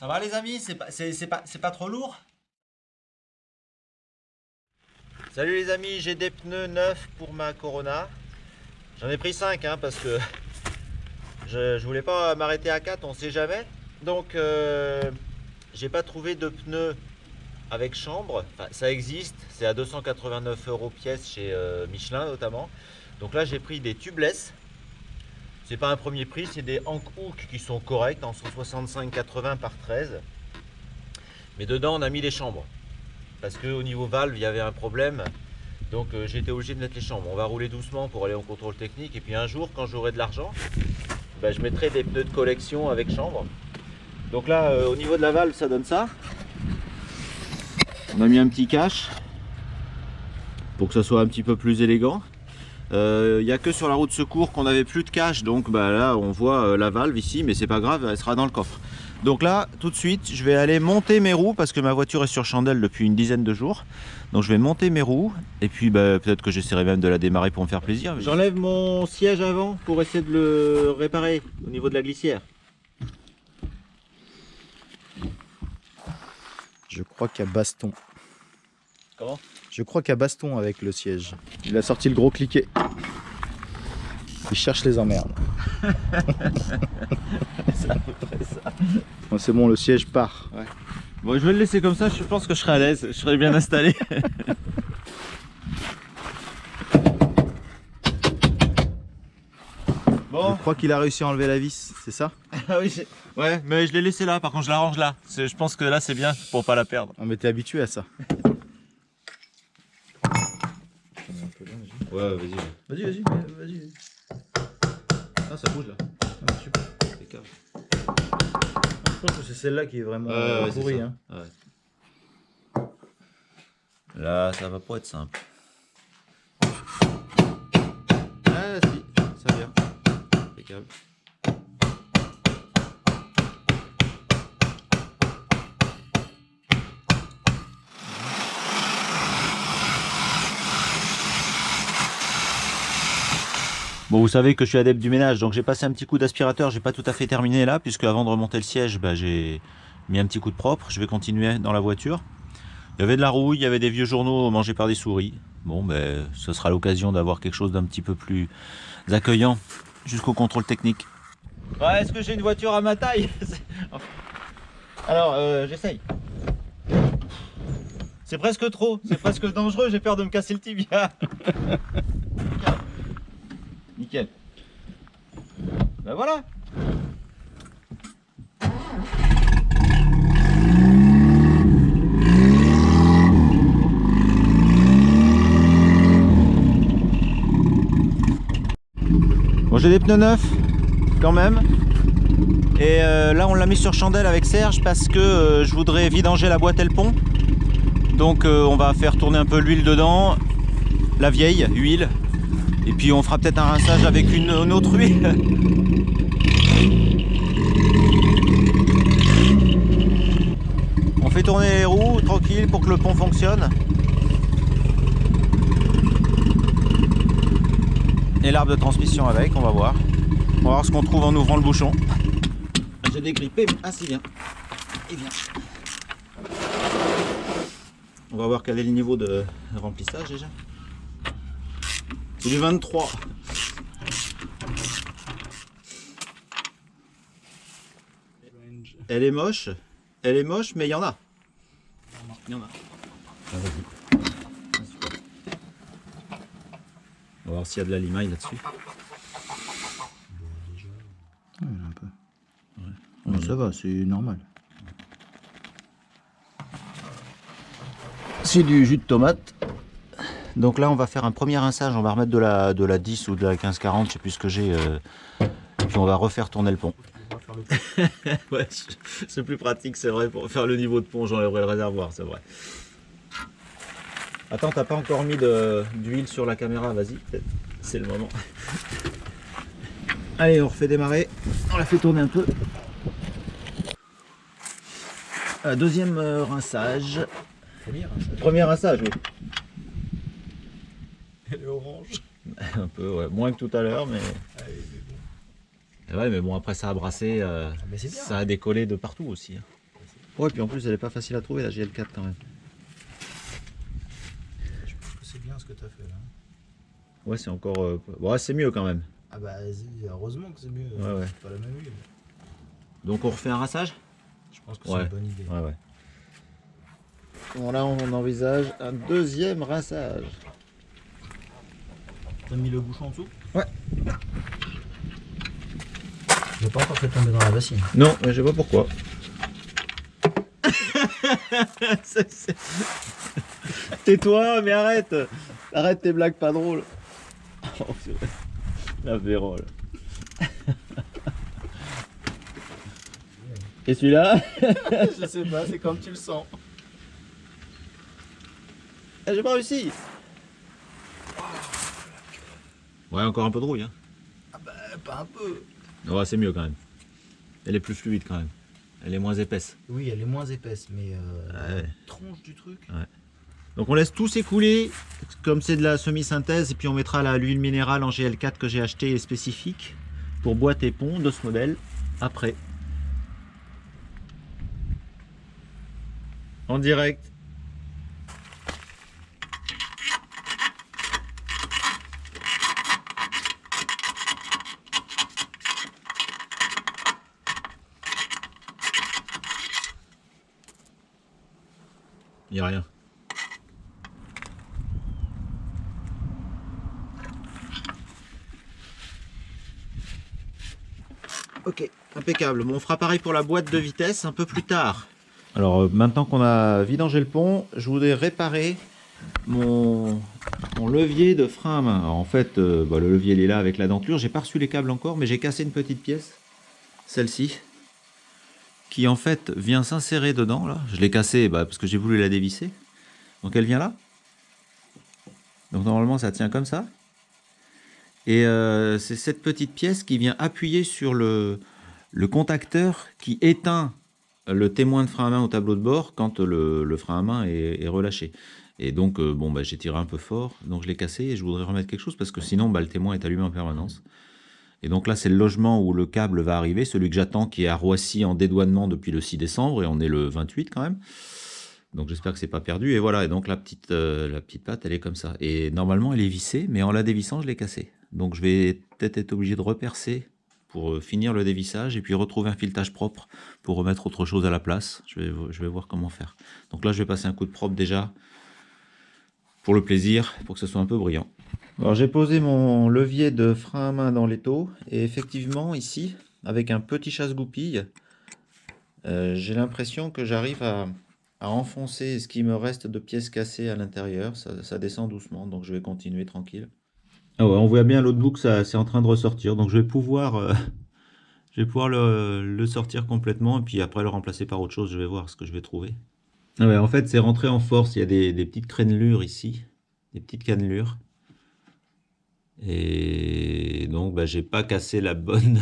Ça va les amis? C'est pas trop lourd? Salut les amis, j'ai des pneus neufs pour ma Corona. J'en ai pris 5 hein, parce que je voulais pas m'arrêter à 4, on sait jamais. Donc j'ai pas trouvé de pneus avec chambre. Enfin, ça existe, c'est à 289 € pièce chez Michelin notamment. Donc là j'ai pris des tubeless. C'est pas un premier prix, c'est des Hank Hook qui sont corrects en 165,80 par 13. Mais dedans on a mis les chambres. Parce qu'au niveau valve il y avait un problème. Donc j'ai été obligé de mettre les chambres. On va rouler doucement pour aller en contrôle technique. Et puis un jour quand j'aurai de l'argent, ben, je mettrai des pneus de collection avec chambre. Donc là au niveau de la valve ça donne ça. On a mis un petit cache pour que ça soit un petit peu plus élégant. Il n'y a que sur la roue de secours qu'on n'avait plus de cache, donc bah, là on voit la valve ici, mais c'est pas grave, elle sera dans le coffre. Donc là tout de suite je vais aller monter mes roues parce que ma voiture est sur chandelle depuis une dizaine de jours. Donc je vais monter mes roues et puis bah, peut-être que j'essaierai même de la démarrer pour me faire plaisir. J'enlève mon siège avant pour essayer de le réparer au niveau de la glissière. Je crois qu'il y a baston. Comment? Je crois qu'il y a baston avec le siège. Il a sorti le gros cliquet. Il cherche les emmerdes. C'est à peu près ça. Bon, c'est bon, le siège part. Ouais. Bon, je vais le laisser comme ça, je pense que je serai à l'aise, je serai bien installé. Bon. Je crois qu'il a réussi à enlever la vis, c'est ça? Ah oui, ouais, mais je l'ai laissé là, par contre je la range là. Je pense que là c'est bien pour pas la perdre. On m'était habitué à ça. Ouais, vas-y. Vas-y. Ah, ça bouge là. Ah, super. Impeccable. Je pense que c'est celle-là qui est vraiment pourrie. Hein. Ouais. Là, ça va pas être simple. Ah, si, ça vient. Impeccable. Bon, vous savez que je suis adepte du ménage, donc j'ai passé un petit coup d'aspirateur. J'ai pas tout à fait terminé là, puisque avant de remonter le siège, bah, j'ai mis un petit coup de propre. Je vais continuer dans la voiture. Il y avait de la rouille, il y avait des vieux journaux mangés par des souris. Bon, ben, ce sera l'occasion d'avoir quelque chose d'un petit peu plus accueillant jusqu'au contrôle technique. Ouais, est-ce que j'ai une voiture à ma taille? Alors, j'essaye. C'est presque trop, c'est presque dangereux, j'ai peur de me casser le tibia. Nickel. Ben voilà. Bon, j'ai des pneus neufs quand même. Et là on l'a mis sur chandelle avec Serge parce que je voudrais vidanger la boîte et le pont. Donc on va faire tourner un peu l'huile dedans, la vieille huile. Et puis on fera peut-être un rinçage avec une autre huile. On fait tourner les roues tranquille pour que le pont fonctionne. Et l'arbre de transmission avec, on va voir. On va voir ce qu'on trouve en ouvrant le bouchon. J'ai dégrippé, ah c'est bien. Et bien. On va voir quel est le niveau de remplissage déjà. C'est du 23. Elle est moche, mais il y en a. Il y en a. Ah, vas-y. Ah, super. On va voir s'il y a de la limaille là-dessus. Il y en a un peu. Ouais. Ça va, c'est normal. C'est du jus de tomate. Donc là on va faire un premier rinçage, on va remettre de la 10 ou de la 15-40, je sais plus ce que j'ai. Et puis on va refaire tourner le pont. Ouais, c'est plus pratique, c'est vrai, pour faire le niveau de pont, j'enlèverai le réservoir, c'est vrai. Attends, t'as pas encore mis d'huile sur la caméra, vas-y, c'est le moment. Allez, on refait démarrer, on la fait tourner un peu. Deuxième rinçage. Premier rinçage, oui. Elle est orange. Un peu, ouais. Moins que tout à l'heure, mais... Ouais, mais bon, après ça a brassé, Mais c'est bien. ça a décollé de partout aussi. Ouais, puis en plus elle est pas facile à trouver la GL4 quand même. Je pense que c'est bien ce que tu as fait là. Ouais, c'est encore... Ouais, c'est mieux quand même. Ah bah heureusement que c'est mieux, Ouais, ouais. c'est pas la même huile. Donc on refait un rinçage? Je pense que c'est Ouais. une bonne idée. Ouais, ouais. Bon, là on envisage un deuxième rinçage. T'as mis le bouchon en dessous? Ouais. Je l'ai pas encore fait tomber dans la bassine. Non, mais je sais pas pourquoi. Tais-toi, mais arrête. Arrête tes blagues pas drôles. Oh, c'est vrai. La vérole. Et celui-là? Je sais pas, c'est comme tu le sens. Ah, j'ai pas réussi. Ouais, encore un peu de rouille. Hein. Ah bah pas un peu. Ouais, c'est mieux quand même. Elle est plus fluide quand même. Elle est moins épaisse. Oui, elle est moins épaisse, mais Ouais. la tronche du truc. Donc on laisse tout s'écouler comme c'est de la semi-synthèse et puis on mettra l'huile minérale en GL4 que j'ai acheté et spécifique pour boîte et pont de ce modèle après. En direct. Il n'y a rien. Ok, impeccable. Bon, on fera pareil pour la boîte de vitesse un peu plus tard. Alors maintenant qu'on a vidangé le pont, je voudrais réparer mon levier de frein à main. Alors, en fait, le levier il est là avec la denture. J'ai pas reçu les câbles encore, mais j'ai cassé une petite pièce, celle-ci, qui en fait vient s'insérer dedans. Là, je l'ai cassée parce que j'ai voulu la dévisser. Donc elle vient là. Donc normalement ça tient comme ça. Et c'est cette petite pièce qui vient appuyer sur le contacteur qui éteint le témoin de frein à main au tableau de bord quand le frein à main est relâché. Et donc j'ai tiré un peu fort, donc je l'ai cassé et je voudrais remettre quelque chose parce que sinon le témoin est allumé en permanence. Et donc là c'est le logement où le câble va arriver, celui que j'attends qui est à Roissy en dédouanement depuis le 6 décembre et on est le 28 quand même. Donc j'espère que c'est pas perdu. Et voilà, et donc la petite patte elle est comme ça. Et normalement elle est vissée, mais en la dévissant je l'ai cassée. Donc je vais peut-être être obligé de repercer pour finir le dévissage et puis retrouver un filetage propre pour remettre autre chose à la place. Je vais voir comment faire. Donc là je vais passer un coup de propre déjà pour le plaisir, pour que ce soit un peu brillant. Alors j'ai posé mon levier de frein à main dans l'étau et effectivement ici, avec un petit chasse-goupille, j'ai l'impression que j'arrive à enfoncer ce qui me reste de pièces cassées à l'intérieur. Ça descend doucement, donc je vais continuer tranquille. Ah ouais, on voit bien l'autre bout que c'est en train de ressortir, donc je vais pouvoir le sortir complètement et puis après le remplacer par autre chose. Je vais voir ce que je vais trouver. Ah ouais, en fait c'est rentré en force, il y a des petites crénelures ici, des petites cannelures. Et donc j'ai pas cassé la bonne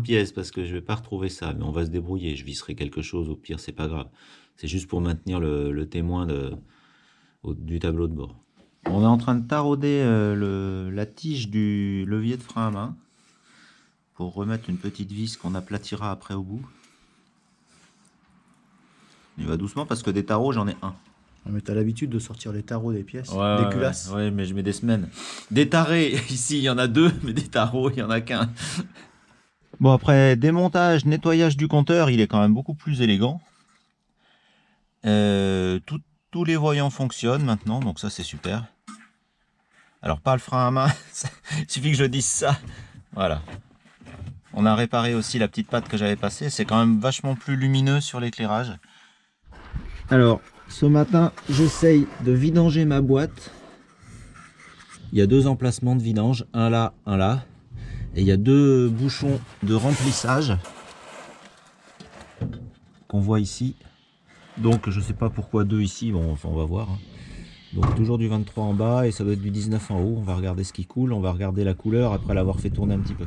pièce parce que je vais pas retrouver ça, mais on va se débrouiller. Je visserai quelque chose, au pire c'est pas grave. C'est juste pour maintenir le témoin du tableau de bord. On est en train de tarauder la tige du levier de frein à main pour remettre une petite vis qu'on aplatira après au bout. Il va doucement parce que des tarots j'en ai un. Mais t'as l'habitude de sortir les tarots des pièces, des culasses. Ouais, mais je mets des semaines. Des tarés, ici il y en a deux, mais des tarots il y en a qu'un. Bon, après démontage, nettoyage du compteur, il est quand même beaucoup plus élégant. Tous les voyants fonctionnent maintenant, donc ça c'est super. Alors pas le frein à main, il suffit que je dise ça. Voilà. On a réparé aussi la petite patte que j'avais passée, c'est quand même vachement plus lumineux sur l'éclairage. Alors, ce matin, j'essaye de vidanger ma boîte. Il y a deux emplacements de vidange, un là, un là. Et il y a deux bouchons de remplissage qu'on voit ici. Donc je sais pas pourquoi deux ici, bon enfin on va voir. Hein. Donc toujours du 23 en bas et ça doit être du 19 en haut. On va regarder ce qui coule, on va regarder la couleur après l'avoir fait tourner un petit peu.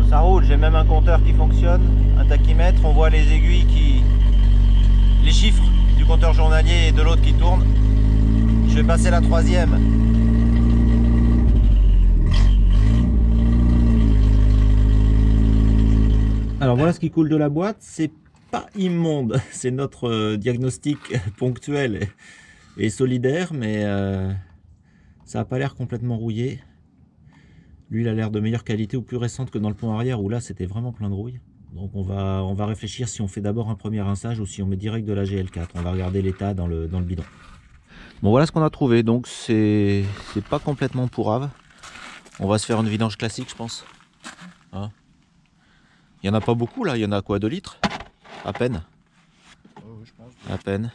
Ça roule, j'ai même un compteur qui fonctionne, un tachymètre, on voit les aiguilles les chiffres du compteur journalier et de l'autre qui tourne. Je vais passer la troisième. Alors voilà ce qui coule de la boîte, c'est pas immonde. C'est notre diagnostic ponctuel et solidaire, mais ça n'a pas l'air complètement rouillé. L'huile a l'air de meilleure qualité ou plus récente que dans le pont arrière où là c'était vraiment plein de rouille. Donc on va réfléchir si on fait d'abord un premier rinçage ou si on met direct de la GL4. On va regarder l'état dans le bidon. Bon, voilà ce qu'on a trouvé. Donc c'est pas complètement pourrave. On va se faire une vidange classique, je pense. Hein, il y en a pas beaucoup là, il y en a quoi, 2 litres? À peine. je pense. À peine.